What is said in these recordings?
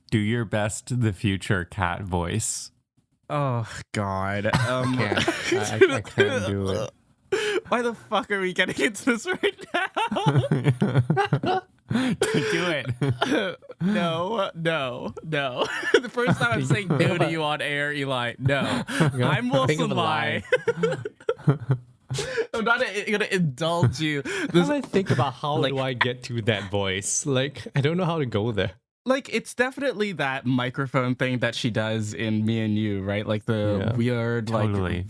Do your best the future cat voice. Oh God. I can't do it. Why the fuck are we getting into this right now? Do it. No. The first time I'm saying no to you on air, Eli. No. I'm Wilson Lai. I'm not gonna indulge you. How do I think about how do I get to that voice? Like, I don't know how to go there. Like, it's definitely that microphone thing that she does in Me and You, right? Like the weird, totally.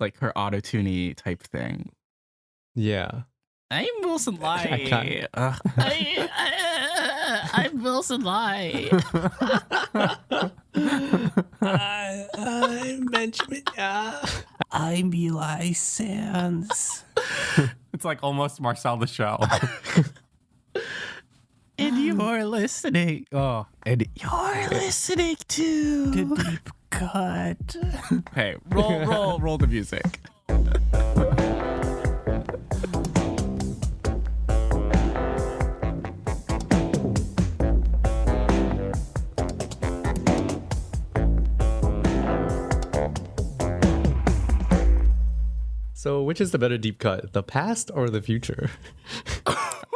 like her auto-tuney type thing. Yeah. I'm Wilson Lai. I can't. I'm Wilson Lai. I'm Benjamin. I'm Eli Sands. It's like almost Marcel the Shell. And you're listening. And you're listening to The Deep Cut. Hey, roll the music. So, which is the better deep cut, the past or the future?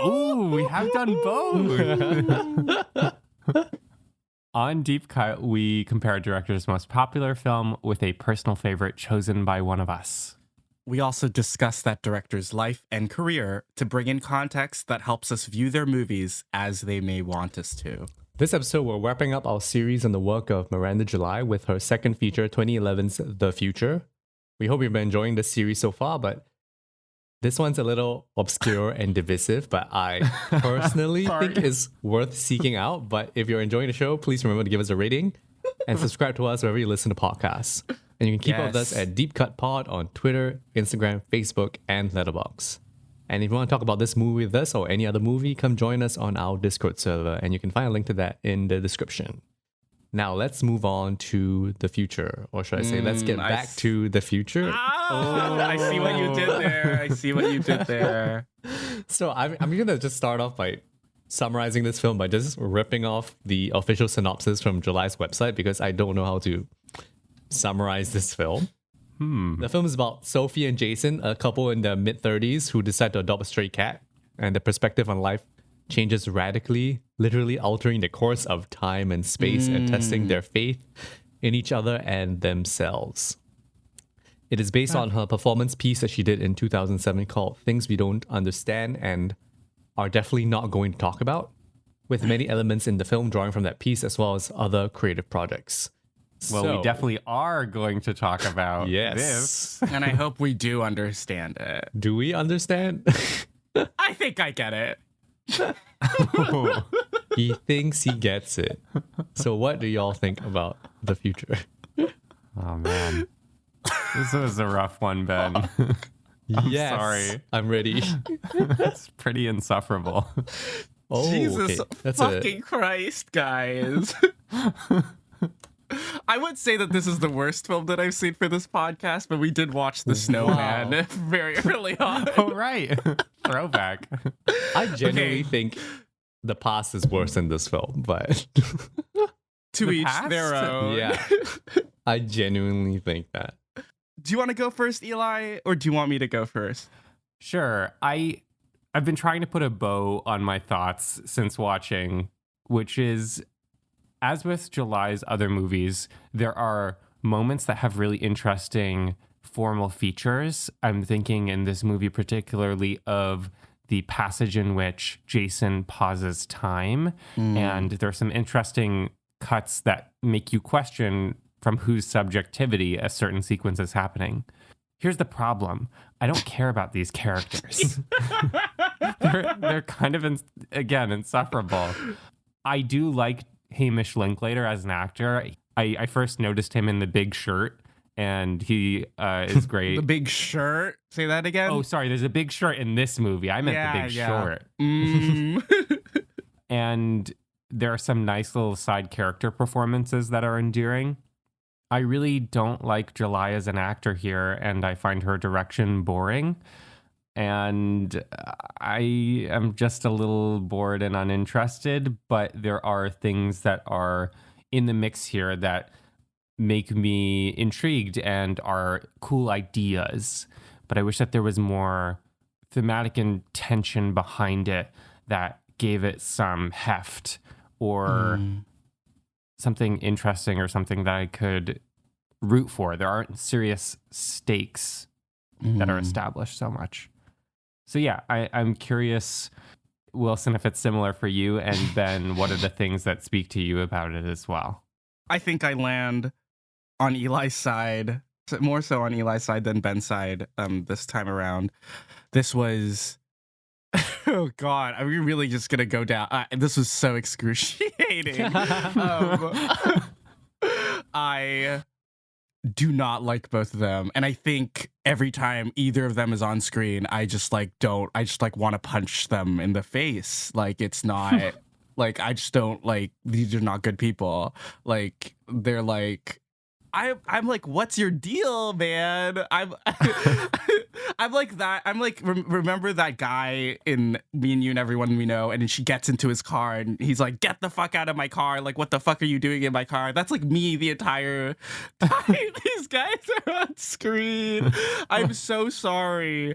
Ooh, we have done both. On Deep Cut, we compare a director's most popular film with a personal favorite chosen by one of us. We also discuss that director's life and career to bring in context that helps us view their movies as they may want us to. This episode, we're wrapping up our series on the work of Miranda July with her second feature, 2011's The Future. We hope you've been enjoying this series so far, but this one's a little obscure and divisive, but I personally think is worth seeking out. But if you're enjoying the show, please remember to give us a rating and subscribe to us wherever you listen to podcasts. And you can keep up with us at Deep Cut Pod on Twitter, Instagram, Facebook, and Letterboxd. And if you want to talk about this movie with us or any other movie, come join us on our Discord server, and you can find a link to that in the description. Now, let's move on to the future. Or should I say, let's get back to the future? I see what you did there. So I'm going to just start off by summarizing this film by just ripping off the official synopsis from July's website because I don't know how to summarize this film. The film is about Sophie and Jason, a couple in their mid-30s who decide to adopt a stray cat, and the perspective on life changes radically, literally altering the course of time and space and testing their faith in each other and themselves. It is based on her performance piece that she did in 2007 called Things We Don't Understand and Are Definitely Not Going to Talk About, with many elements in the film drawing from that piece as well as other creative projects. Well, we definitely are going to talk about Yes. this. And I hope we do understand it. Do we understand? I think I get it. He thinks he gets it. So what do y'all think about the future? Oh, man. This was a rough one, Ben. Yes, sorry. I'm ready. It's pretty insufferable. Oh, Jesus okay. That's fucking Christ, guys. I would say that this is the worst film that I've seen for this podcast, but we did watch The Snowman very early on. Oh, right. Throwback. I genuinely think the past is worse than this film, but To The each past? their own. yeah, I genuinely think that. Do you want to go first, Eli, or do you want me to go first? Sure. I've been trying to put a bow on my thoughts since watching, which is, as with July's other movies, there are moments that have really interesting formal features. I'm thinking in this movie particularly of the passage in which Jason pauses time. And there's some interesting cuts that make you question from whose subjectivity a certain sequence is happening. Here's the problem. I don't care about these characters. they're kind of, insufferable. I do like Hamish Linklater as an actor. I first noticed him in The Big Shirt, and he is great. The Big Shirt? Say that again? Oh, sorry. There's a Big Shirt in this movie. I meant The Big Short. And there are some nice little side character performances that are endearing. I really don't like July as an actor here, and I find her direction boring. and I am just a little bored and uninterested, but there are things that are in the mix here that make me intrigued and are cool ideas. But I wish that there was more thematic intention behind it that gave it some heft or something interesting or something that I could root for. There aren't serious stakes that are established so much. So yeah, I'm curious, Wilson, if it's similar for you, and Ben, what are the things that speak to you about it as well? I think I land on Eli's side, more so on Eli's side than Ben's side this time around. This was, oh God, are we really just going to go down? This was so excruciating. I do not like both of them. And I think every time either of them is on screen, I just want to punch them in the face. Like, it's not, like, I just don't, like, these are not good people. Like, they're like, I'm like, what's your deal, man? I'm like that. I'm like, remember that guy in Me and You and Everyone We Know, and she gets into his car and he's like, get the fuck out of my car. Like, what the fuck are you doing in my car? That's like me the entire time these guys are on screen. I'm so sorry.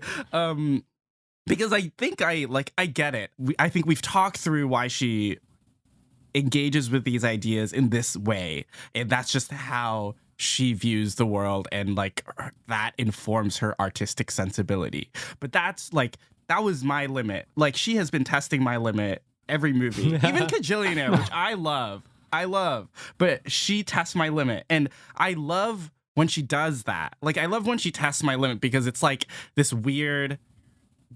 Because I think I get it. I think we've talked through why she engages with these ideas in this way. And that's just how she views the world, and like that informs her artistic sensibility. But that's like, that was my limit. Like, she has been testing my limit every movie, even Kajillionaire, which I love, but she tests my limit. And I love when she does that. Like, I love when she tests my limit, because it's like this weird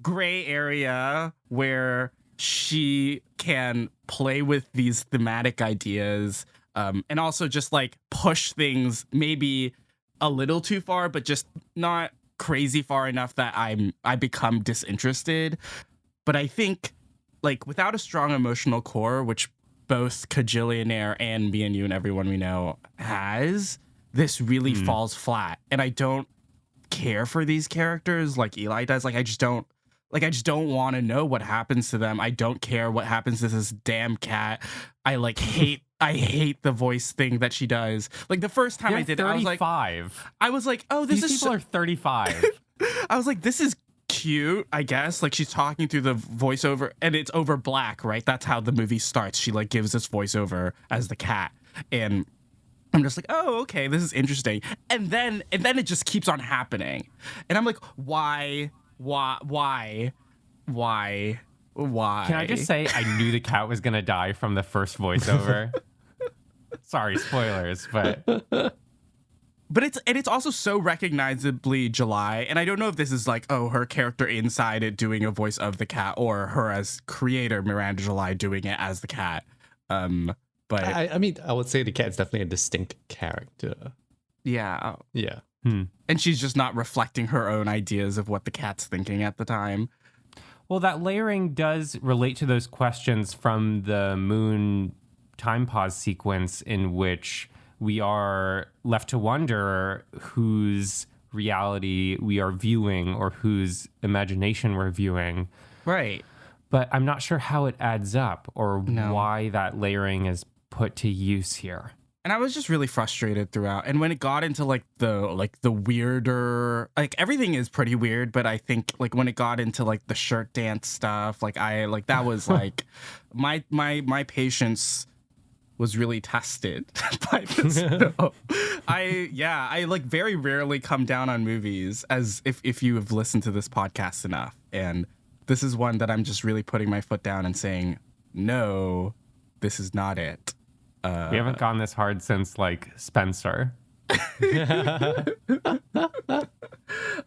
gray area where she can play with these thematic ideas, and also just like push things maybe a little too far, but just not crazy far enough that I become disinterested. But I think, like, without a strong emotional core, which both Kajillionaire and Me and You and Everyone We Know has, this really falls flat. And I don't care for these characters like Eli does. Like, I just don't want to know what happens to them. I don't care what happens to this damn cat. I hate the voice thing that she does. Like, the first time I did it, I was like, oh, These people are 35. I was like, this is cute, I guess. Like, she's talking through the voiceover, and it's over black, right? That's how the movie starts. She like gives this voiceover as the cat, and I'm just like, oh, okay, this is interesting. And then it just keeps on happening, and I'm like, why? Can I just say, I knew the cat was gonna die from the first voiceover. Sorry, spoilers, but it's also so recognizably July, and I don't know if this is like, oh, her character inside it doing a voice of the cat, or her as creator Miranda July doing it as the cat. But I mean, I would say the cat's definitely a distinct character. Yeah. And she's just not reflecting her own ideas of what the cat's thinking at the time. Well, that layering does relate to those questions from the moon time pause sequence, in which we are left to wonder whose reality we are viewing or whose imagination we're viewing. Right. But I'm not sure how it adds up or why that layering is put to use here. And I was just really frustrated throughout. And when it got into like the weirder, like, everything is pretty weird, but I think like when it got into like the shirt dance stuff, like that was like my patience was really tested by this film. I like very rarely come down on movies, as if you have listened to this podcast enough. And this is one that I'm just really putting my foot down and saying, no, this is not it. We haven't gone this hard since like Spencer.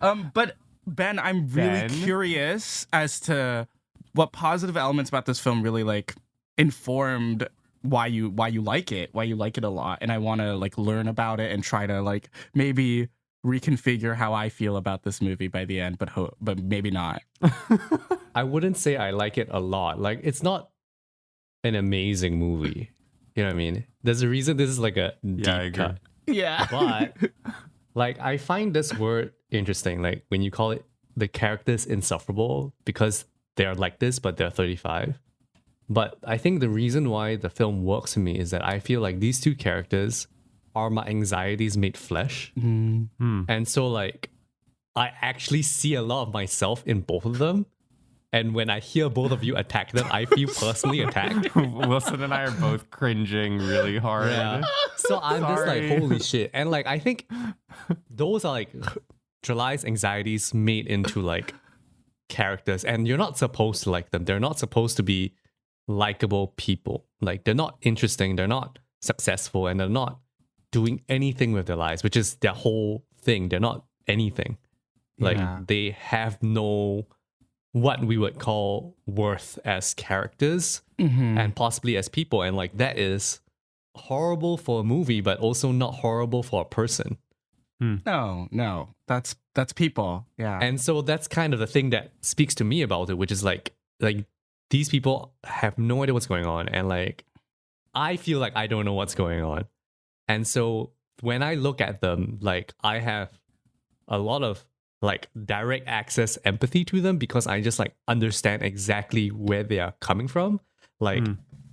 But Ben, I'm really curious as to what positive elements about this film really like informed why you like it a lot. And I want to like learn about it and try to like maybe reconfigure how I feel about this movie by the end, but maybe not. I wouldn't say I like it a lot. Like, it's not an amazing movie. You know what I mean? There's a reason this is like a deep cut. Yeah. But like, I find this word interesting. Like, when you call it the characters insufferable because they're like this, but they're 35. But I think the reason why the film works for me is that I feel like these two characters are my anxieties made flesh. And so like I actually see a lot of myself in both of them. And when I hear both of you attack them, I feel personally attacked. Wilson and I are both cringing really hard. Yeah. So I'm just like, Sorry. holy shit. And like, I think those are like July's anxieties made into like characters. And you're not supposed to like them. They're not supposed to be likable people. Like, they're not interesting. They're not successful. And they're not doing anything with their lives, which is their whole thing. They're not anything. Like, they have no what we would call worth as characters and possibly as people. And like, that is horrible for a movie, but also not horrible for a person. No, that's people. Yeah. And so that's kind of the thing that speaks to me about it, which is like these people have no idea what's going on. And like, I feel like I don't know what's going on. And so when I look at them, like, I have a lot of like direct access empathy to them because I just like understand exactly where they are coming from. Like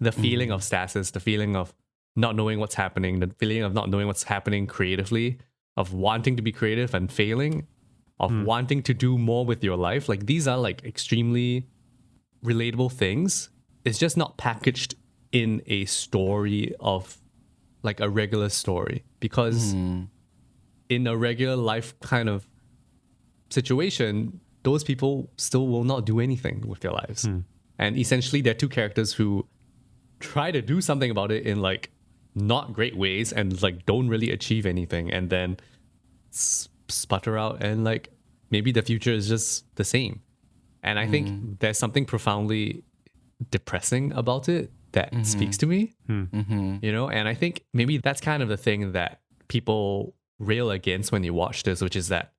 the feeling of stasis, the feeling of not knowing what's happening, the feeling of not knowing what's happening creatively, of wanting to be creative and failing, of wanting to do more with your life. Like, these are like extremely relatable things. It's just not packaged in a story of like a regular story, because in a regular life kind of situation, those people still will not do anything with their lives. And essentially, they're two characters who try to do something about it in like not great ways and like don't really achieve anything, and then sputter out, and like maybe the future is just the same. And I think there's something profoundly depressing about it that speaks to me, you know? And I think maybe that's kind of the thing that people rail against when you watch this, which is that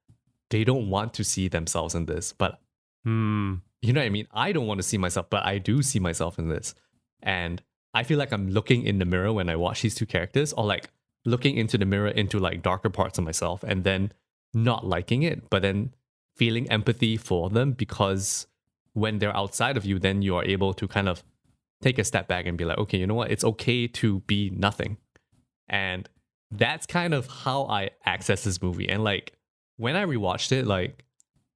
they don't want to see themselves in this. But you know what I mean? I don't want to see myself, but I do see myself in this. And I feel like I'm looking in the mirror when I watch these two characters, or like looking into the mirror into like darker parts of myself, and then not liking it, but then feeling empathy for them, because when they're outside of you, then you are able to kind of take a step back and be like, okay, you know what? It's okay to be nothing. And that's kind of how I access this movie. And like, when I rewatched it, like,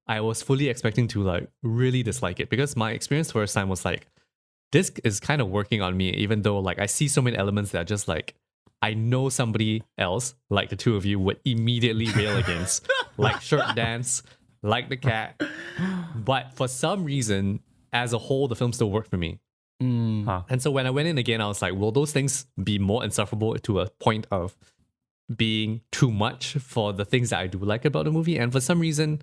I was fully expecting to like really dislike it, because my experience first time was like, this is kind of working on me, even though like I see so many elements that just like, I know somebody else, like the two of you, would immediately rail against, like shirt dance, like the cat. But for some reason, as a whole, the film still worked for me. And so when I went in again, I was like, will those things be more insufferable to a point of being too much for the things that I do like about the movie? And for some reason,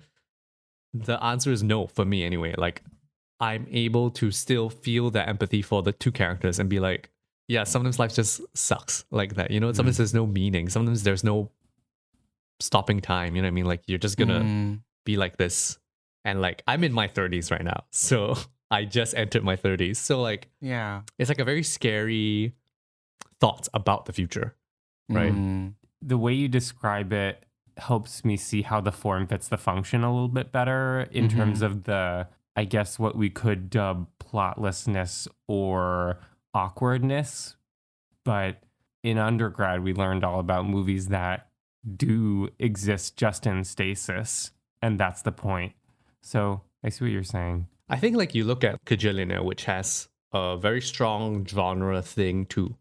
the answer is no for me anyway. Like, I'm able to still feel that empathy for the two characters and be like, yeah, sometimes life just sucks like that. You know, sometimes there's no meaning. Sometimes there's no stopping time. You know what I mean? Like, you're just gonna be like this. And like, I'm in my 30s right now. So I just entered my 30s. So like, Yeah. it's like a very scary thoughts about the future, right? The way you describe it helps me see how the form fits the function a little bit better in terms of the, I guess, what we could dub plotlessness or awkwardness. But in undergrad, we learned all about movies that do exist just in stasis. And that's the point. So I see what you're saying. I think like you look at Kajillionaire, which has a very strong genre thing to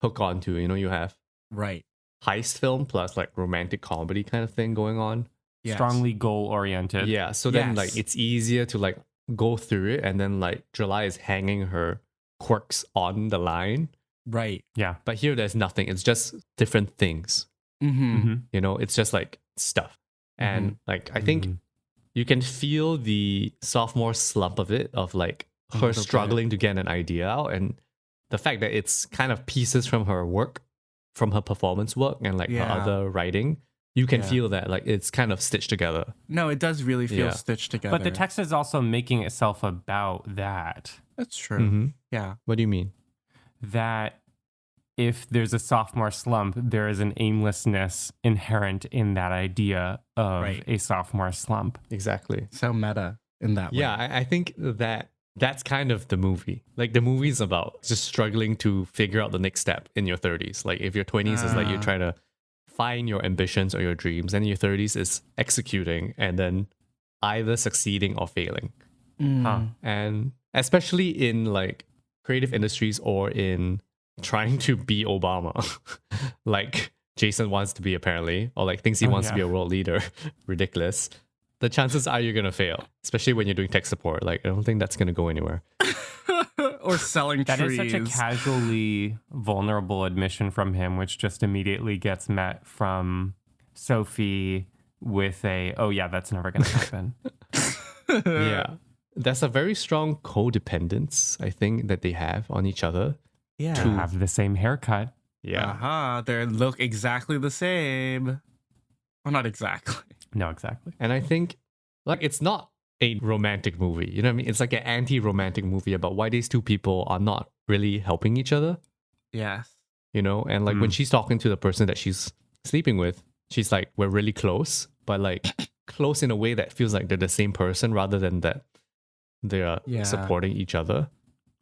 hook onto. You know, you have Right. heist film plus like romantic comedy kind of thing going on. Yes. Strongly goal oriented. Yeah, so then Yes. like it's easier to like go through it, and then like July is hanging her quirks on the line. Right. Yeah. But here there's nothing. It's just different things. You know, it's just like stuff. And like I think you can feel the sophomore slump of it, of like her little bit. struggling to get an idea out, and the fact that it's kind of pieces from her work, from her performance work, and like her Yeah. other writing. You can Yeah. feel that like it's kind of stitched together. No, it does really feel Yeah. stitched together. But the text is also making itself about that. That's true. Yeah. What do you mean? That if there's a sophomore slump, there is an aimlessness inherent in that idea of a sophomore slump. Exactly. So meta in that way. Yeah, I think that's kind of the movie. Like the movie's about just struggling to figure out the next step in your 30s. Like if your 20s is like you're trying to find your ambitions or your dreams, and your 30s is executing and then either succeeding or failing. And especially in like creative industries or in trying to be Obama, like Jason wants to be apparently, or like thinks he wants to be a world leader. Ridiculous. The chances are you're going to fail, especially when you're doing tech support. Like, I don't think that's going to go anywhere. Or selling That trees. is such a casually vulnerable admission from him, which just immediately gets met from Sophie with a, oh yeah, that's never going to happen. Yeah. There's a very strong codependence, I think, that they have on each other. Yeah. To have the same haircut. Yeah. They look exactly the same. Well, not exactly. No, exactly. And I think, like, it's not a romantic movie. You know what I mean? It's like an anti-romantic movie about why these two people are not really helping each other. Yes. You know? And like when she's talking to the person that she's sleeping with, she's like, we're really close, but like close in a way that feels like they're the same person rather than that they're supporting each other.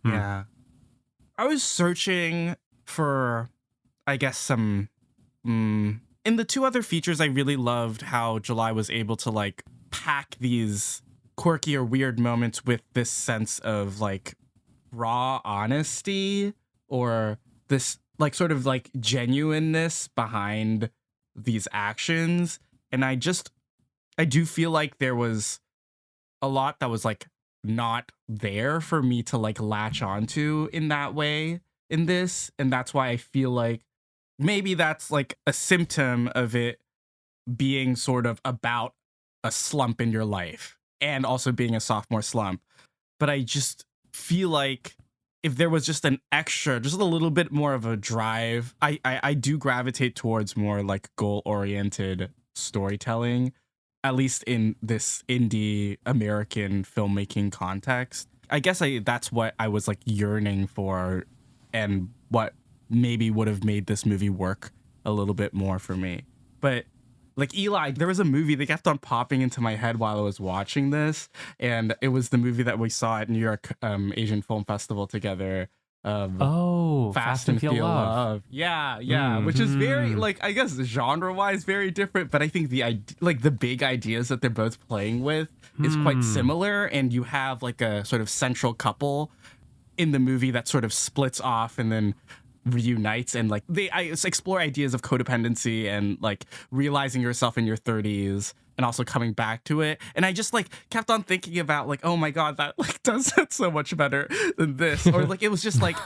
Yeah. I was searching for, I guess, some... In the two other features, I really loved how July was able to like pack these quirky or weird moments with this sense of like raw honesty or this like sort of like genuineness behind these actions. And I do feel like there was a lot that was like not there for me to like latch onto in that way in this. And that's why I feel like maybe that's like a symptom of it being sort of about a slump in your life and also being a sophomore slump. But I just feel like if there was just an extra, just a little bit more of a drive, I do gravitate towards more like goal-oriented storytelling, at least in this indie American filmmaking context. I guess that's what I was like yearning for and what maybe would have made this movie work a little bit more for me. But like Eli, there was a movie that kept on popping into my head while I was watching this, and it was the movie that we saw at New York Asian Film Festival together. Fast and Feel Love. Yeah, which is very like, I guess genre-wise very different, but I think the big ideas that they're both playing with is quite similar, and you have like a sort of central couple in the movie that sort of splits off and then reunites, and like I explore ideas of codependency and like realizing yourself in your 30s and also coming back to it. And I just like kept on thinking about like, oh my god, that like does it so much better than this. Or like it was just like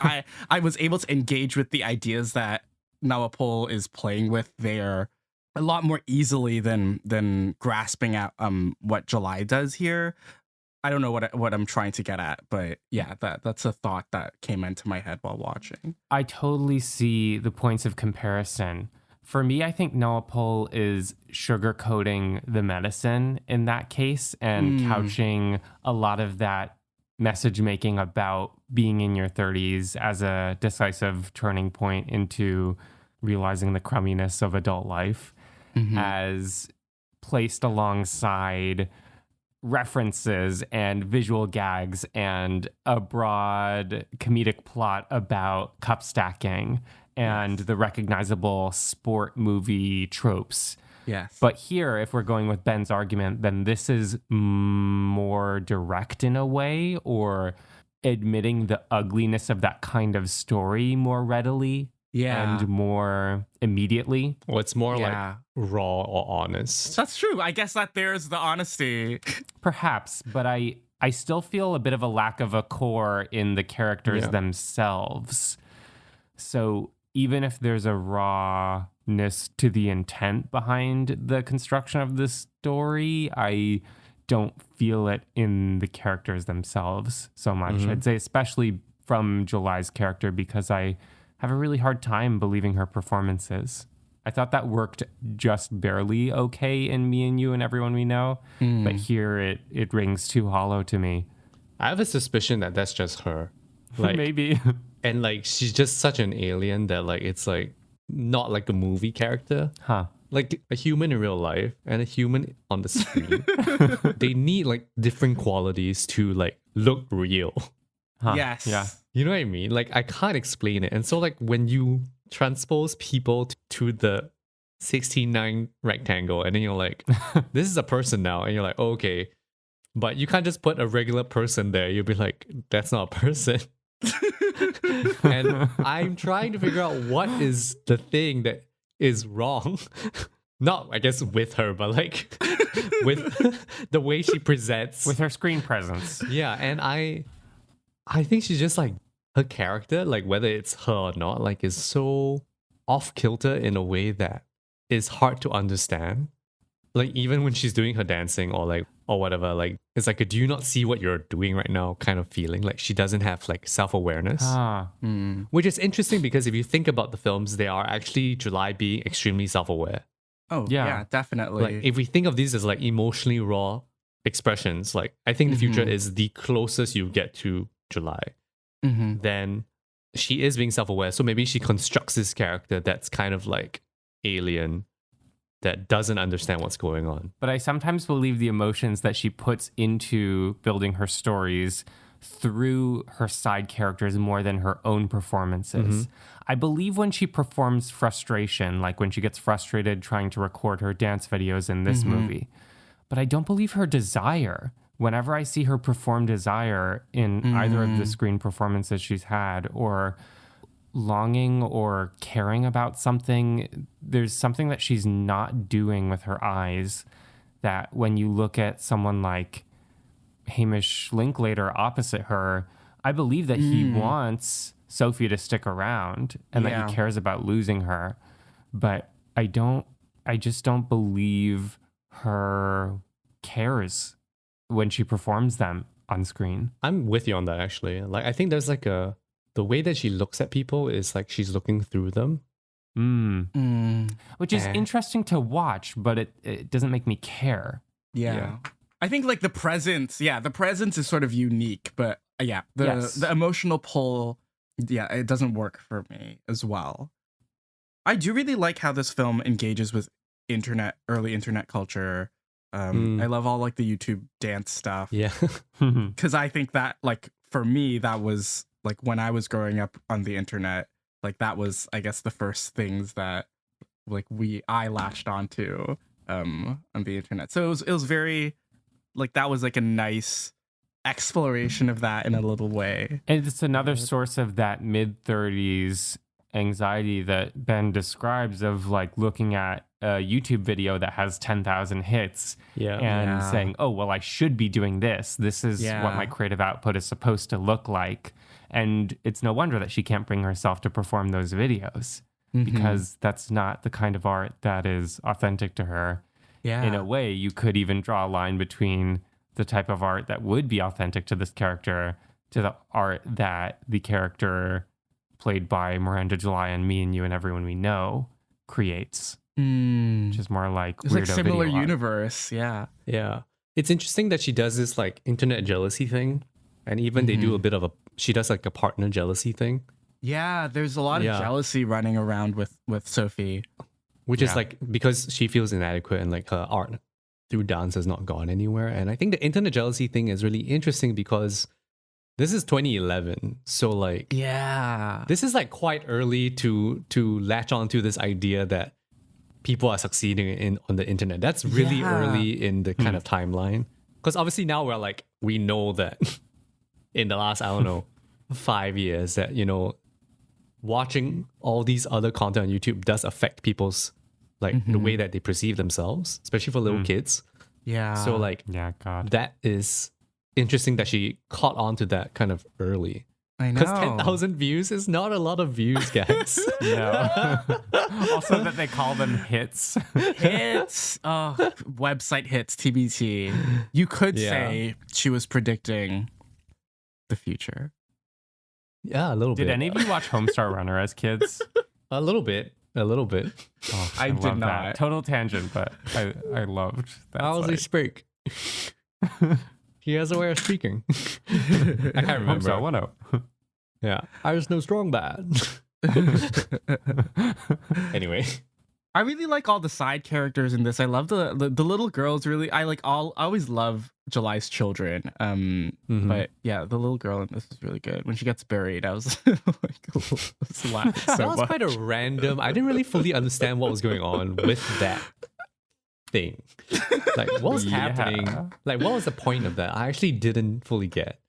I was able to engage with the ideas that Nawapol is playing with there a lot more easily than grasping at what July does here. I don't know what I'm trying to get at, but yeah, that's a thought that came into my head while watching. I totally see the points of comparison. For me, I think Nawapol is sugarcoating the medicine in that case and couching a lot of that message making about being in your 30s as a decisive turning point into realizing the crumminess of adult life as placed alongside references and visual gags and a broad comedic plot about cup stacking and the recognizable sport movie tropes. Yes. But here, if we're going with Ben's argument, then this is more direct in a way, or admitting the ugliness of that kind of story more readily and more immediately. Well, it's more like raw or honest. That's true. I guess that there's the honesty. Perhaps, but I still feel a bit of a lack of a core in the characters themselves. So even if there's a rawness to the intent behind the construction of the story, I don't feel it in the characters themselves so much. I'd say especially from July's character, because I have a really hard time believing her performances. I thought that worked just barely okay in Me and You and Everyone We Know, but here it rings too hollow to me. I have a suspicion that that's just her. Like, Maybe. And like she's just such an alien that like it's like not like a movie character. Huh. Like a human in real life and a human on the screen. They need like different qualities to like look real. Huh. Yes. Yeah. You know what I mean? Like I can't explain it. And so like when you transpose people to the 16:9 rectangle and then you're like, this is a person now. And you're like, oh, okay. But you can't just put a regular person there. You'll be like, that's not a person. And I'm trying to figure out what is the thing that is wrong. Not, I guess, with her, but like with the way she presents. With her screen presence. Yeah, and I think she's just like her character, like whether it's her or not, like is so off kilter in a way that is hard to understand. Like even when she's doing her dancing or whatever, like it's like a do you not see what you're doing right now kind of feeling. Like she doesn't have like self-awareness. Ah. Which is interesting because if you think about the films, they are actually July being extremely self-aware. Oh, Yeah. yeah, definitely. Like if we think of these as like emotionally raw expressions, like I think the future is the closest you get to July. Then she is being self-aware. So maybe she constructs this character that's kind of like alien, that doesn't understand what's going on. But I sometimes believe the emotions that she puts into building her stories through her side characters more than her own performances. I believe when she performs frustration, like when she gets frustrated trying to record her dance videos in this movie, but I don't believe her desire. Whenever I see her perform desire in either of the screen performances she's had, or longing or caring about something, there's something that she's not doing with her eyes that when you look at someone like Hamish Linklater opposite her, I believe that he wants Sophie to stick around and that he cares about losing her. But I just don't believe her cares when she performs them on screen. I'm with you on that actually. Like I think there's like the way that she looks at people is like she's looking through them. Which is interesting to watch, but it doesn't make me care. Yeah. I think like the presence is sort of unique, but the emotional pull, it doesn't work for me as well. I do really like how this film engages with early internet culture. I love all like the YouTube dance stuff. Yeah. Because I think that like for me, that was like when I was growing up on the internet, like that was, I guess, the first things that like I latched onto on the internet. So it was very like that was like a nice exploration of that in a little way. And it's another source of that mid-30s anxiety that Ben describes of like looking at a YouTube video that has 10,000 hits and saying, oh, well, I should be doing this. This is what my creative output is supposed to look like. And it's no wonder that she can't bring herself to perform those videos because that's not the kind of art that is authentic to her. Yeah. In a way, you could even draw a line between the type of art that would be authentic to this character to the art that the character played by Miranda July and me and you and everyone we know creates. Which is more like it's weirdo like similar video art. universe. Yeah. Yeah. It's interesting that she does this like internet jealousy thing. And even they do a bit of she does like a partner jealousy thing. Yeah, there's a lot of jealousy running around with Sophie. Which is like because she feels inadequate and like her art through dance has not gone anywhere. And I think the internet jealousy thing is really interesting because this is 2011. So like this is like quite early to latch onto this idea that people are succeeding on the internet. That's really early in the kind of timeline. Because obviously now we know that in the last, I don't know, 5 years that, you know, watching all these other content on YouTube does affect people's like the way that they perceive themselves, especially for little kids. Yeah. So like that is interesting that she caught on to that kind of early. I know. Because 10,000 views is not a lot of views, guys. No. Also that they call them hits. Hits. Oh, website hits, TBT. You could say she was predicting the future. Yeah, a little bit. Did any of you watch Homestar Runner as kids? A little bit. Oh, I did love not. That. Total tangent, but I loved that. How does he speak? He has a way of speaking. I can't remember. Homestar 1-0. Yeah, I was no strong man. Anyway, I really like all the side characters in this. I love the little girls. Really, I always love July's children. But yeah, the little girl in this is really good. When she gets buried, I was was laughing so that was much. quite a random. I didn't really fully understand what was going on with that thing. Like, what was happening? Like, what was the point of that? I actually didn't fully get.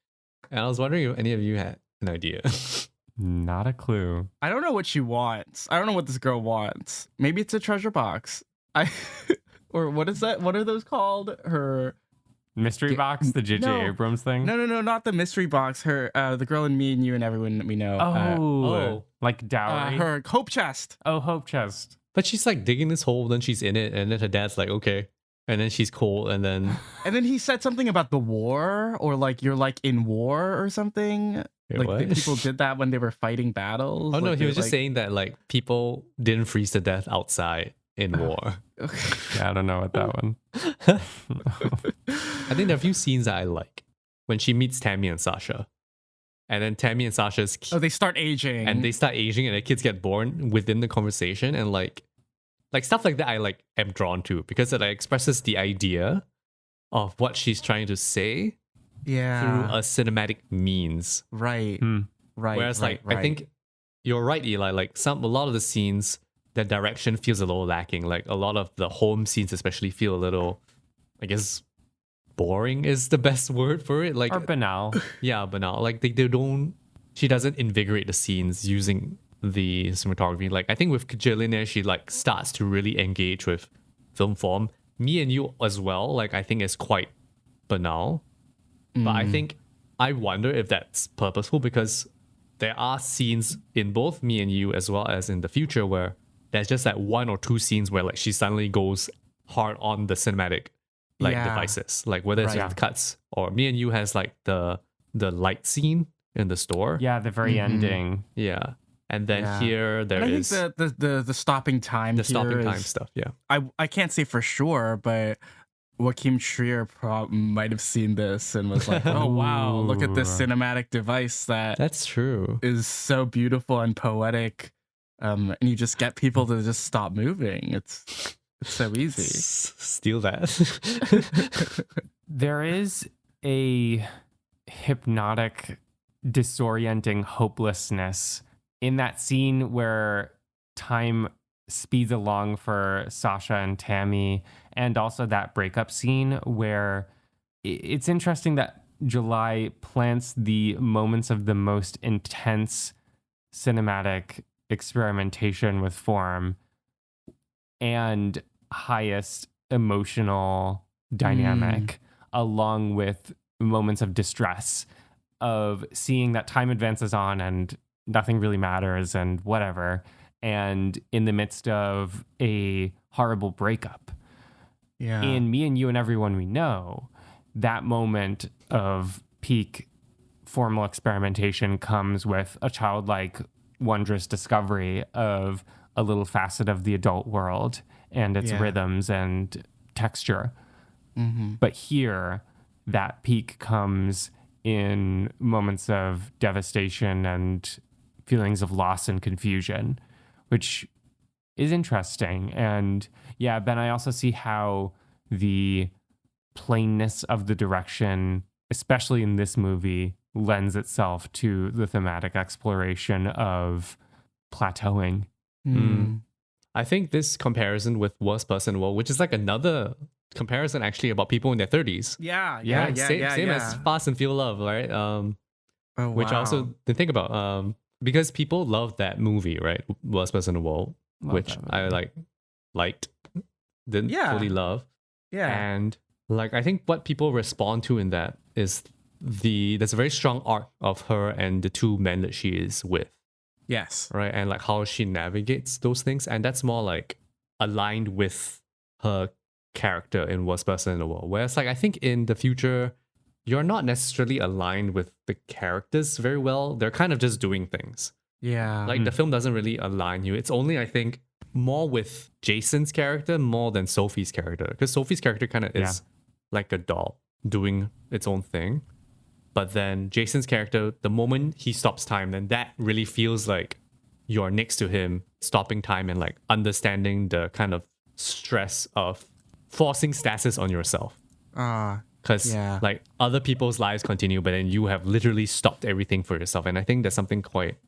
And I was wondering if any of you had an idea. Not a clue. I don't know what she wants. I don't know what this girl wants. Maybe it's a treasure box. Or what is that? What are those called? Her Mystery box, the J.J. no. Abrams thing? No, not the mystery box. Her the girl in Me and You and Everyone That We Know. Like dowry? Her hope chest. Oh, hope chest. But she's like digging this hole, then she's in it, and then her dad's like, okay. And then she's cold, and then he said something about the war, or like you're like in war or something. Wait, like what? people did that when they were fighting battles. Oh no, Like, he they, was just like- saying that like people didn't freeze to death outside in war. Yeah, I don't know what that one. I think there are a few scenes that I like when she meets Tammy and Sasha, and then Tammy and Sasha's Oh, they start aging, and they start aging, and the kids get born within the conversation, and like stuff like that. I like am drawn to because it like, expresses the idea of what she's trying to say through a cinematic means. right. Whereas like I think you're right, Eli. Like a lot of the scenes, the direction feels a little lacking. Like a lot of the home scenes, especially, feel a little, I guess, boring is the best word for it. Like Or banal. yeah, banal. Like they don't. She doesn't invigorate the scenes using the cinematography. Like I think with Jillionaire, she like starts to really engage with film form. Me and You as well. Like I think it's quite banal, but I think I wonder if that's purposeful because there are scenes in both Me and You as well as in the future where there's just like one or two scenes where like she suddenly goes hard on the cinematic devices, like whether it's with cuts or Me and You has like the light scene in the store. Yeah, the very ending. Yeah. And then here there I is think the stopping time. the here stopping time is- stuff. Yeah. I can't say for sure, but Joachim Trier might have seen this and was like, "Oh wow, look at this cinematic device that That's true. is so beautiful and poetic." And you just get people to just stop moving. It's so easy. Steal that. There is a hypnotic, disorienting hopelessness in that scene where time speeds along for Sasha and Tammy, and also that breakup scene where it's interesting that July plants the moments of the most intense cinematic experimentation with form and highest emotional dynamic, along with moments of distress, of seeing that time advances on and nothing really matters and whatever, and in the midst of a horrible breakup. Yeah. In Me and You and Everyone We Know, that moment of peak formal experimentation comes with a childlike, wondrous discovery of a little facet of the adult world and its rhythms and texture. But here, that peak comes in moments of devastation and feelings of loss and confusion, which is interesting. And yeah, Ben, I also see how the plainness of the direction, especially in this movie, lends itself to the thematic exploration of plateauing. I think this comparison with Worst Person in the World, which is like another comparison actually about people in their 30s. Yeah. Same as Fast and Feel Love, right? Which I also didn't think about. Because people love that movie, right? Worst Person in the World, which I liked, didn't fully love. Yeah. And like I think what people respond to in that is there's a very strong arc of her and the two men that she is with. Yes. Right. And like how she navigates those things. And that's more like aligned with her character in Worst Person in the World. Whereas like I think in the future, you're not necessarily aligned with the characters very well. They're kind of just doing things. Yeah. Like the film doesn't really align you. It's only, I think, more with Jason's character more than Sophie's character. Because Sophie's character kind of is like a doll doing its own thing. But then Jason's character, the moment he stops time, then that really feels like you're next to him, stopping time and like understanding the kind of stress of forcing stasis on yourself. Because like other people's lives continue, but then you have literally stopped everything for yourself. And I think that's something quite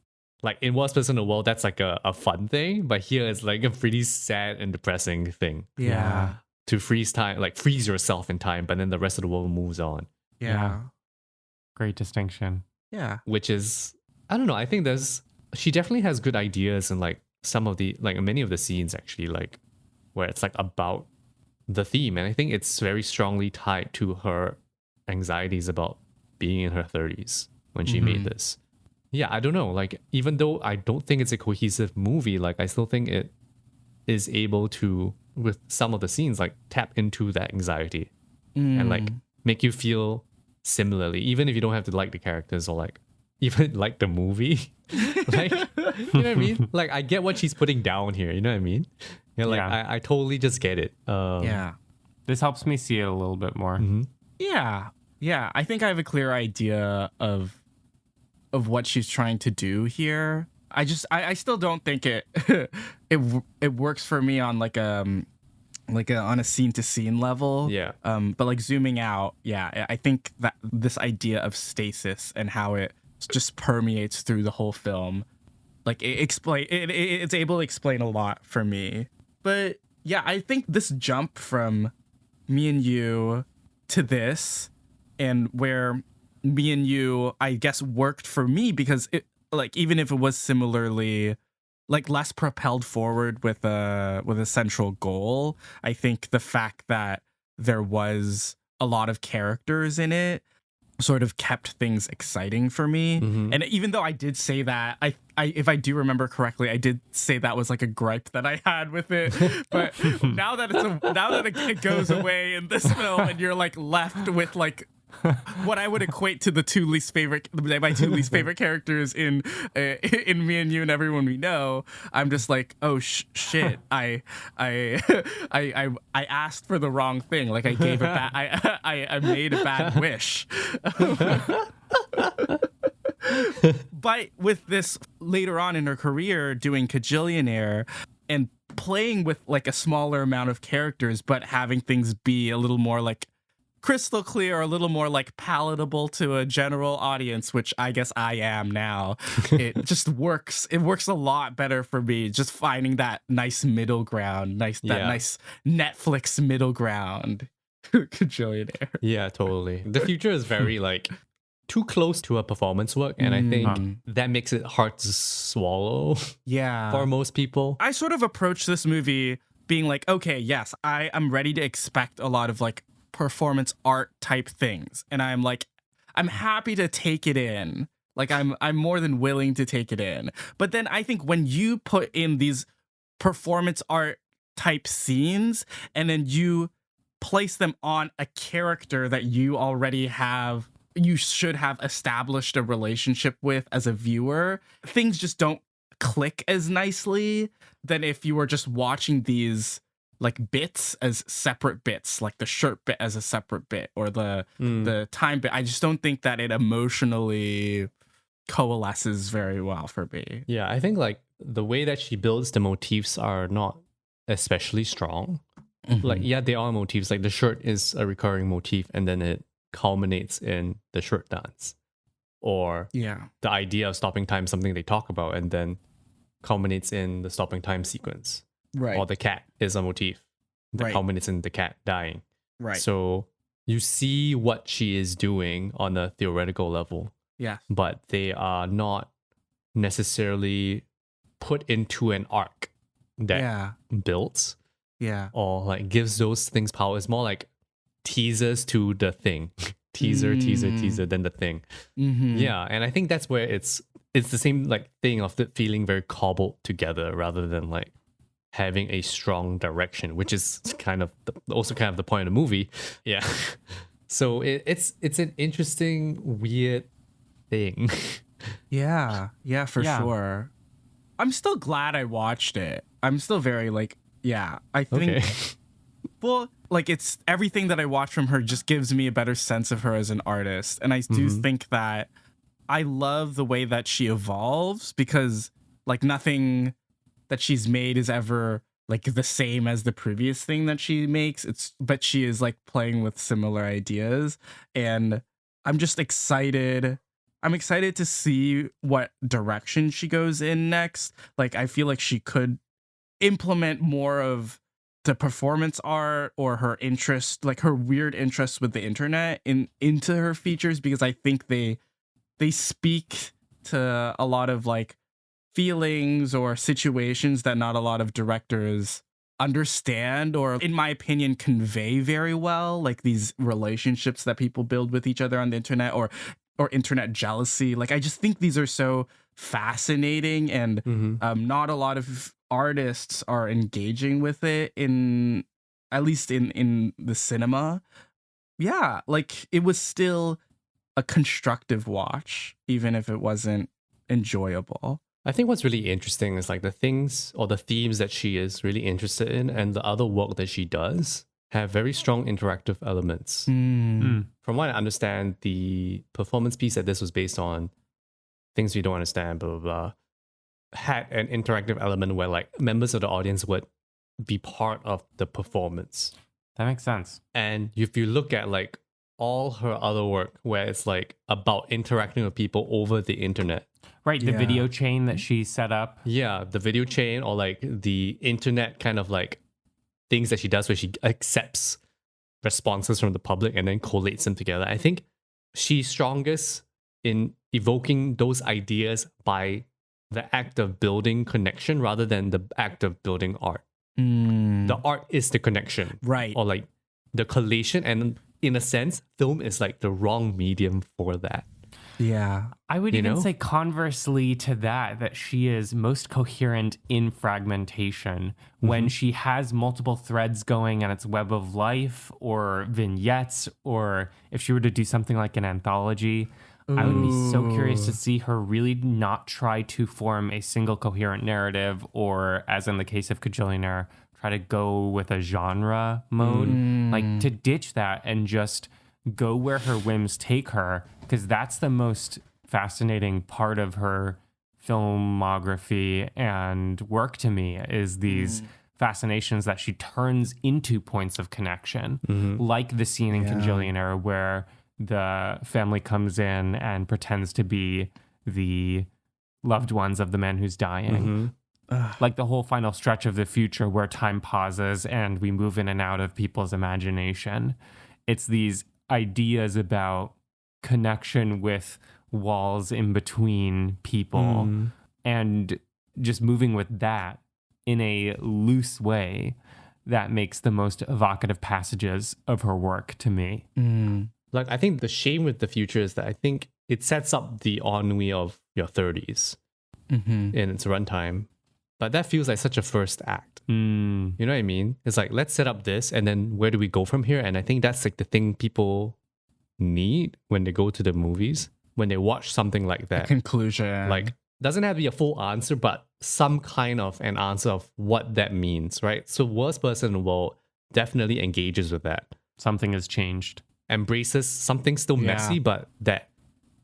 like in Worst Person in the World, that's like a fun thing. But here it's like a pretty sad and depressing thing. Yeah. To freeze time, like freeze yourself in time, but then the rest of the world moves on. Yeah. Great distinction. Yeah. Which is, I don't know, I think she definitely has good ideas in like some of the, like many of the scenes actually, like where it's like about the theme. And I think it's very strongly tied to her anxieties about being in her 30s when she made this. Yeah, I don't know. Like, even though I don't think it's a cohesive movie, like I still think it is able to, with some of the scenes, like tap into that anxiety and like make you feel similarly, even if you don't have to like the characters or like even like the movie. Like, you know what I mean? Like, I get what she's putting down here. You know what I mean? Yeah, like I totally just get it. This helps me see it a little bit more. Yeah. I think I have a clear idea of what she's trying to do here. I still don't think it it works for me on on a scene to scene level. Yeah. But like zooming out, I think that this idea of stasis and how it just permeates through the whole film, like it's able to explain a lot for me. But yeah, I think this jump from Me and You to this, and where Me and You, I guess, worked for me because it, like, even if it was similarly like less propelled forward with a central goal, I think the fact that there was a lot of characters in it sort of kept things exciting for me. And even though I did say that, I if I do remember correctly, I did say that was like a gripe that I had with it. But now that it goes away in this film, and you're like left with like what I would equate to my two least favorite characters in Me and You and Everyone We Know, I'm just like, oh shit, I asked for the wrong thing. Like I gave I made a bad wish. But with this later on in her career doing Kajillionaire and playing with like a smaller amount of characters, but having things be a little more like crystal clear, or a little more like palatable to a general audience, which I guess I am now. It just works. It works a lot better for me. Just finding that nice middle ground, nice Netflix middle ground. Kajillionaire. Yeah, totally. The future is very like too close to her performance work, and I think that makes it hard to swallow. Yeah, for most people. I sort of approach this movie being like, okay, yes, I'm ready to expect a lot of like performance art type things, and I'm happy to take it in. Like I'm more than willing to take it in. But then I think when you put in these performance art type scenes and then you place them on a character that you should have established a relationship with as a viewer, things just don't click as nicely than if you were just watching these like bits as separate bits, like the shirt bit as a separate bit, or the time bit. I just don't think that it emotionally coalesces very well for me. Yeah, I think like the way that she builds the motifs are not especially strong. Like, yeah, they are motifs. Like the shirt is a recurring motif, and then it culminates in the shirt dance. Or the idea of stopping time, something they talk about, and then culminates in the stopping time sequence. Right. Or the cat is a motif that culminates in the cat dying. Right. So you see what she is doing on a theoretical level. Yeah. But they are not necessarily put into an arc that builds. Yeah. Or like gives those things power. It's more like teasers to the thing. teaser, then the thing. Yeah. And I think that's where it's the same like thing of the feeling very cobbled together rather than like having a strong direction, which is kind of also kind of the point of the movie. Yeah. So it's an interesting, weird thing. Yeah, for sure. I'm still glad I watched it. I'm still very like, I think. Okay. Well, like it's everything that I watch from her just gives me a better sense of her as an artist. And I do think that I love the way that she evolves, because like nothing that she's made is ever like the same as the previous thing that she makes. But she is like playing with similar ideas, and I'm just excited. I'm excited to see what direction she goes in next. Like I feel like she could implement more of the performance art or her interest, like her weird interest with the internet into her features, because I think they speak to a lot of like feelings or situations that not a lot of directors understand, or in my opinion convey very well, like these relationships that people build with each other on the internet, or internet jealousy. Like I just think these are so fascinating, and not a lot of artists are engaging with it, in at least in the cinema. Yeah, like it was still a constructive watch, even if it wasn't enjoyable. I think what's really interesting is like the things or the themes that she is really interested in and the other work that she does have very strong interactive elements. From what I understand, the performance piece that this was based on, things we don't understand, blah, blah, blah, had an interactive element where like members of the audience would be part of the performance. That makes sense. And if you look at like all her other work where it's like about interacting with people over the internet. Right, the video chain that she set up. Yeah, the video chain, or like the internet kind of like things that she does where she accepts responses from the public and then collates them together. I think she's strongest in evoking those ideas by the act of building connection rather than the act of building art. The art is the connection. Right. Or like the collation, and in a sense, film is like the wrong medium for that. Yeah. I would even say conversely to that she is most coherent in fragmentation when she has multiple threads going and it's web of life or vignettes, or if she were to do something like an anthology. I would be so curious to see her really not try to form a single coherent narrative, or as in the case of Kajillionaire, try to go with a genre mode, like to ditch that and just go where her whims take her, because that's the most fascinating part of her filmography and work to me, is these fascinations that she turns into points of connection, like the scene in Kajillionaire where the family comes in and pretends to be the loved ones of the man who's dying. Like the whole final stretch of the future where time pauses and we move in and out of people's imagination. It's these ideas about connection with walls in between people and just moving with that in a loose way that makes the most evocative passages of her work to me. Like, I think the shame with the future is that I think it sets up the ennui of your 30s in its runtime. But that feels like such a first act. You know what I mean? It's like, let's set up this, and then where do we go from here? And I think that's like the thing people need when they go to the movies, when they watch something like that. Conclusion. Like, doesn't have to be a full answer, but some kind of an answer of what that means, right? So worst person in the world definitely engages with that. Something has changed. Embraces something still messy, but that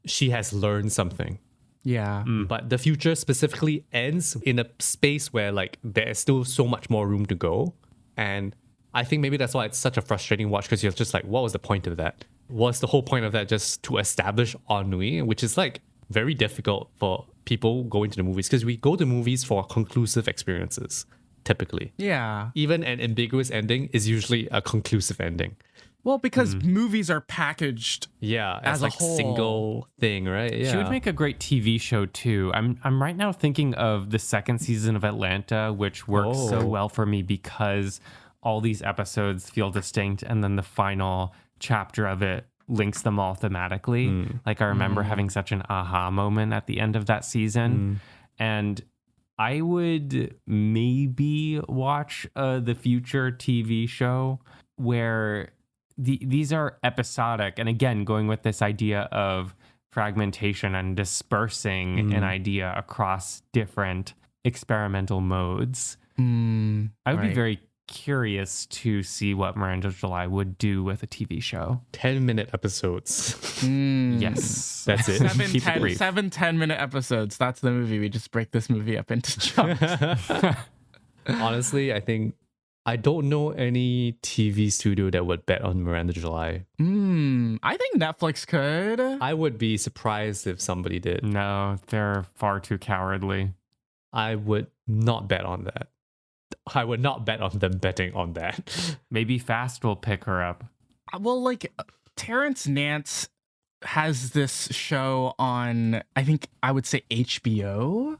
she has learned something. Yeah. But the future specifically ends in a space where like there is still so much more room to go. And I think maybe that's why it's such a frustrating watch, because you're just like, what was the point of that? Was the whole point of that just to establish ennui, which is like very difficult for people going to the movies, because we go to movies for conclusive experiences, typically. Yeah. Even an ambiguous ending is usually a conclusive ending. Well, because movies are packaged as a like whole single thing, right? Yeah. She would make a great TV show too. I'm right now thinking of the second season of Atlanta, which works so well for me because all these episodes feel distinct, and then the final chapter of it links them all thematically. Like I remember having such an aha moment at the end of that season. And I would maybe watch the future TV show where these are episodic. And again, going with this idea of fragmentation and dispersing an idea across different experimental modes. I would be very curious to see what Miranda July would do with a TV show. 10-minute episodes. Yes. That's it. Keep it brief. 10-minute episodes. That's the movie. We just break this movie up into chunks. Honestly, I don't know any TV studio that would bet on Miranda July. I think Netflix could. I would be surprised if somebody did. No, they're far too cowardly. I would not bet on that. I would not bet on them betting on that. Maybe Fast will pick her up. Well, like Terrence Nance has this show on, I would say HBO,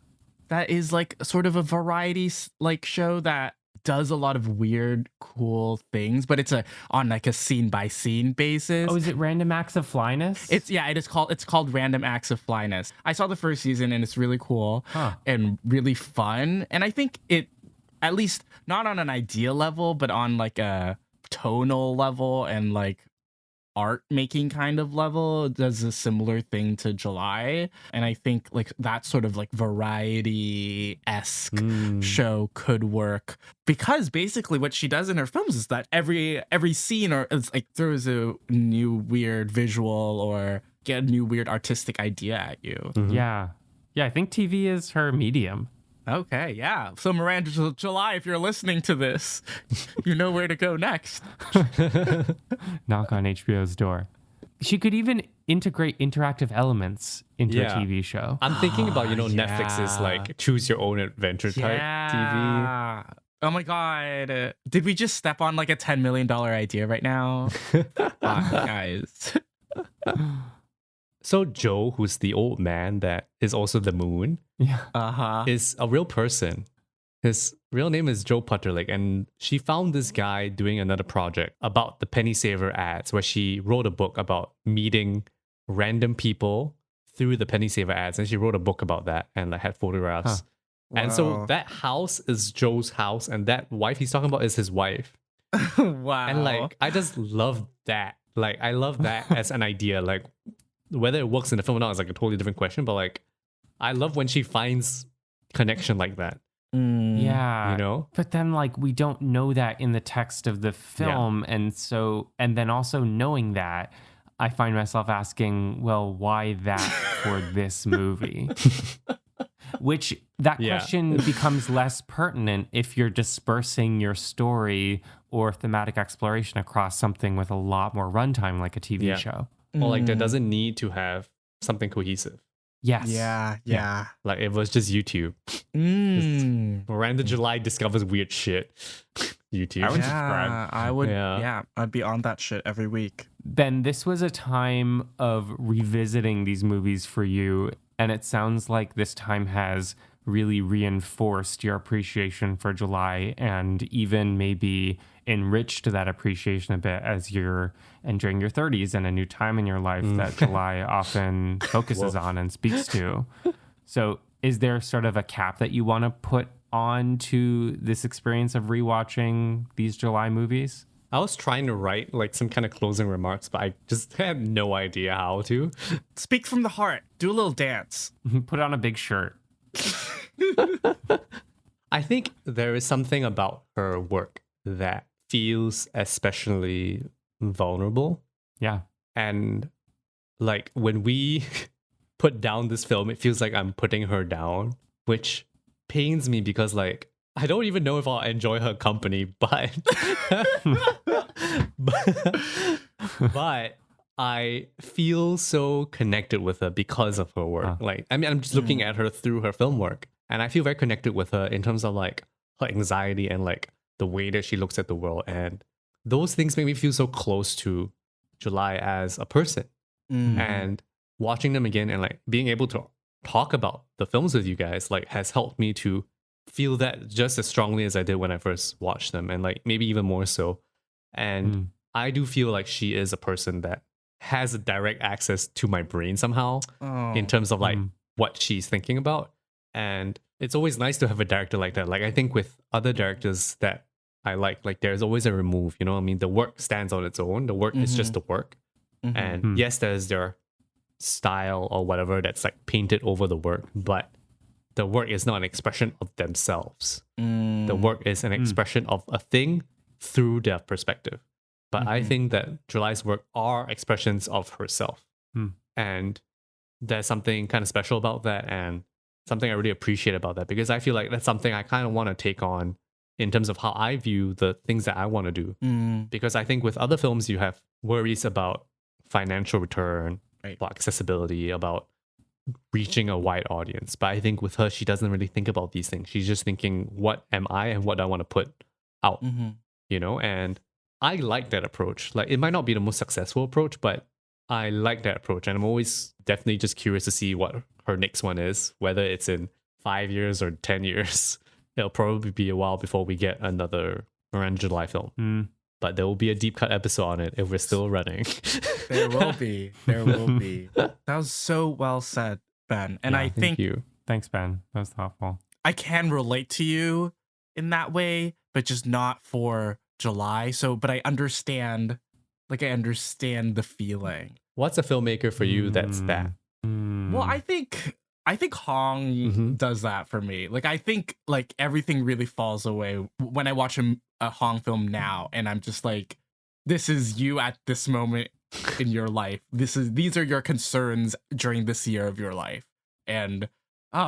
that is like sort of a variety like show that does a lot of weird, cool things, but it's on like a scene by scene basis. Oh, is it Random Acts of Flyness? It's called Random Acts of Flyness. I saw the first season and it's really cool and really fun. And I think it, at least not on an idea level, but on like a tonal level and like art making kind of level, does a similar thing to July. And I think like that sort of like variety-esque show could work, because basically what she does in her films is that every scene or it's like throws a new weird visual or get a new weird artistic idea at you. Yeah, I think TV is her medium. Okay, yeah. So Miranda July, if you're listening to this, you know where to go next. Knock on HBO's door. She could even integrate interactive elements into a TV show. I'm thinking about, Netflix's like choose your own adventure type TV. Oh my God. Did we just step on like a $10 million idea right now? Guys. So Joe, who's the old man that is also the moon, is a real person. His real name is Joe Putterlick, and she found this guy doing another project about the penny saver ads, where she wrote a book about meeting random people through the penny saver ads, and she wrote a book about that and like had photographs. And so that house is Joe's house, and that wife he's talking about is his wife. Wow. And like, I just love that. Like, I love that as an idea. Like, whether it works in the film or not is like a totally different question, but like, I love when she finds connection like that. Yeah. But then like, we don't know that in the text of the film. And then also knowing that, I find myself asking, well, why that for this movie? Which that question becomes less pertinent if you're dispersing your story or thematic exploration across something with a lot more runtime, like a TV show. Or like, there doesn't need to have something cohesive. Yes. Yeah. Like, it was just YouTube. Miranda July discovers weird shit. YouTube. I would subscribe. I would. Yeah, I'd be on that shit every week. Ben, this was a time of revisiting these movies for you, and it sounds like this time has really reinforced your appreciation for July and even maybe enriched that appreciation a bit as you're entering your 30s and a new time in your life that July often focuses on and speaks to. So is there sort of a cap that you want to put on to this experience of rewatching these July movies? I was trying to write like some kind of closing remarks, but I just had no idea how to. Speak from the heart. Do a little dance. Put on a big shirt. I think there is something about her work that feels especially vulnerable. Yeah. And like when we put down this film, it feels like I'm putting her down, which pains me because like I don't even know if I'll enjoy her company, but but I feel so connected with her because of her work. Like, I mean, I'm just looking at her through her film work, and I feel very connected with her in terms of like her anxiety and like the way that she looks at the world. And those things make me feel so close to July as a person. And watching them again and like being able to talk about the films with you guys like has helped me to feel that just as strongly as I did when I first watched them, and like maybe even more so. And I do feel like she is a person that has a direct access to my brain somehow in terms of like what she's thinking about. And it's always nice to have a director like that. Like, I think with other directors that I like there's always a remove, you know what I mean? The work stands on its own. The work is just the work. And yes, there's their style or whatever that's like painted over the work, but the work is not an expression of themselves. The work is an expression of a thing through their perspective. But I think that July's work are expressions of herself. And there's something kind of special about that, and something I really appreciate about that, because I feel like that's something I kind of want to take on in terms of how I view the things that I want to do. Because I think with other films, you have worries about financial return, about accessibility, about reaching a wide audience. But I think with her, she doesn't really think about these things. She's just thinking, what am I and what do I want to put out? You know, and I like that approach. Like, it might not be the most successful approach, but I like that approach. And I'm always definitely just curious to see what her next one is, whether it's in 5 years or 10 years. It'll probably be a while before we get another Miranda July film. But there will be a deep cut episode on it if we're still running. There will be. There will be. That was so well said, Ben. And I think Thanks, Ben. That was thoughtful. I can relate to you in that way, but just not for July. So, but I understand the feeling. What's a filmmaker for you that's that? Well, I think Hong does that for me. Like, I think like everything really falls away when I watch a Hong film now, and I'm just like, this is you at this moment in your life. These are your concerns during this year of your life, and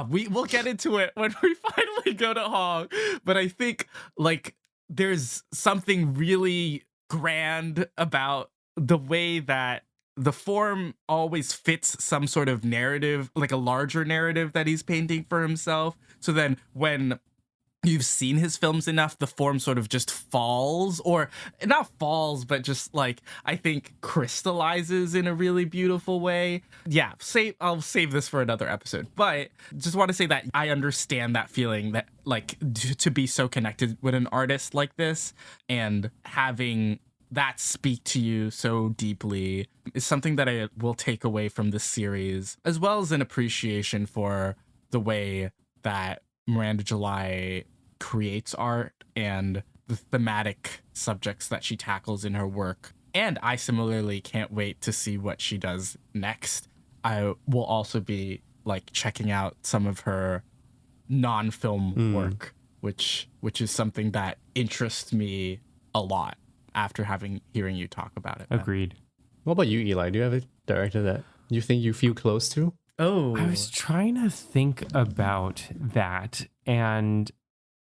we'll get into it when we finally go to Hong. But I think like there's something really grand about the way that the form always fits some sort of narrative, like a larger narrative that he's painting for himself. So then when you've seen his films enough, the form sort of just falls, or not falls, but just like, I think crystallizes in a really beautiful way. Yeah, I'll save this for another episode, but just want to say that I understand that feeling that like to be so connected with an artist like this and having that speak to you so deeply is something that I will take away from this series, as well as an appreciation for the way that Miranda July creates art and the thematic subjects that she tackles in her work. And I similarly can't wait to see what she does next. I will also be like checking out some of her non-film work, which is something that interests me a lot after hearing you talk about it. Agreed. What about you, Eli? Do you have a director that you think you feel close to? Oh, I was trying to think about that, and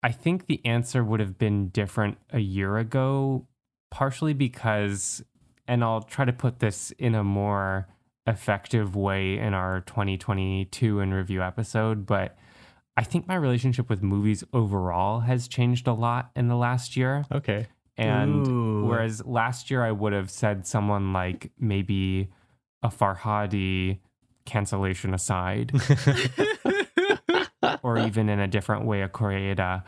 I think the answer would have been different a year ago, partially because, and I'll try to put this in a more effective way in our 2022 in review episode, but I think my relationship with movies overall has changed a lot in the last year. Okay. And whereas last year I would have said someone like maybe a Farhadi, cancellation aside, or even in a different way, a Koreeda,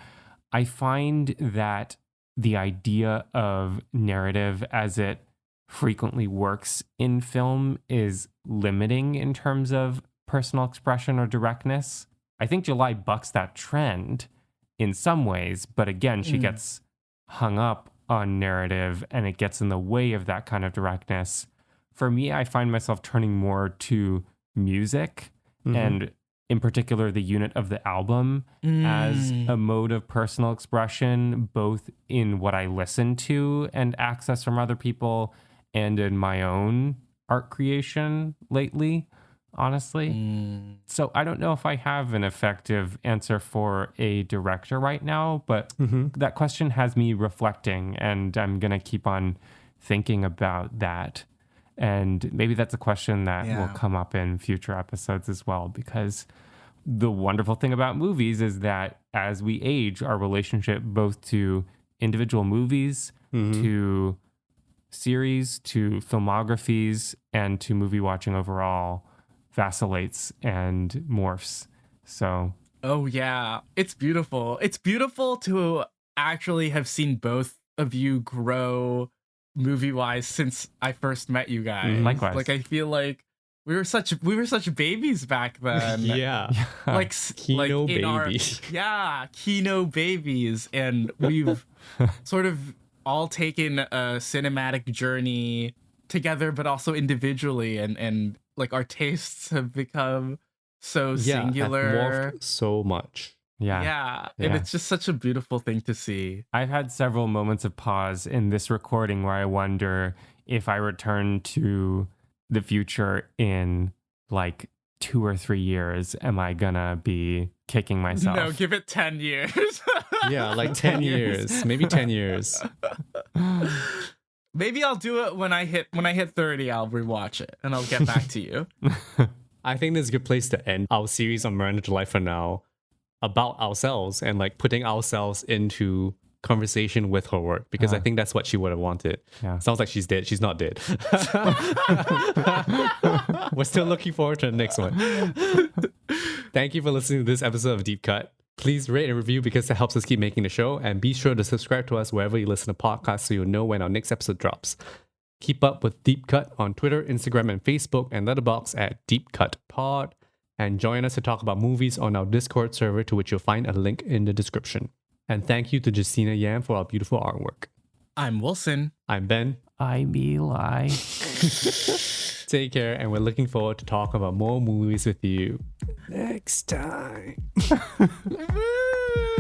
I find that the idea of narrative as it frequently works in film is limiting in terms of personal expression or directness. I think July bucks that trend in some ways, but again, she gets hung up on narrative and it gets in the way of that kind of directness. For me, I find myself turning more to music and in particular the unit of the album as a mode of personal expression, both in what I listen to and access from other people and in my own art creation lately, honestly. So I don't know if I have an effective answer for a director right now, but that question has me reflecting, and I'm going to keep on thinking about that. And maybe that's a question that will come up in future episodes as well, because the wonderful thing about movies is that as we age, our relationship both to individual movies, to series, to filmographies, and to movie watching overall vacillates and morphs. So, oh yeah, it's beautiful. It's beautiful to actually have seen both of you grow movie-wise since I first met you guys. Likewise. Like, I feel like we were such babies back then. Yeah. Like Kino babies. Kino babies, and we've sort of all taken a cinematic journey together, but also individually, and like our tastes have become so Have singular. morphed so much. Yeah. And it's just such a beautiful thing to see. I've had several moments of pause in this recording where I wonder if I return to the future in like 2 or 3 years, am I gonna be kicking myself? No, give it 10 years. Yeah, like 10 years, maybe 10 years. Maybe I'll do it when I hit 30. I'll rewatch it and I'll get back to you. I think this is a good place to end our series on Miranda July for now, about ourselves and like putting ourselves into conversation with her work, because I think that's what she would have wanted. Yeah. Sounds like she's dead. She's not dead. We're still looking forward to the next one. Thank you for listening to this episode of Deep Cut. Please rate and review because it helps us keep making the show, and be sure to subscribe to us wherever you listen to podcasts so you'll know when our next episode drops. Keep up with Deep Cut on Twitter, Instagram, and Facebook, and Letterboxd at Deep Cut Pod. And join us to talk about movies on our Discord server, to which you'll find a link in the description. And thank you to Justina Yam for our beautiful artwork. I'm Wilson. I'm Ben. I'm Eli. Take care, and we're looking forward to talking about more movies with you next time. Woo!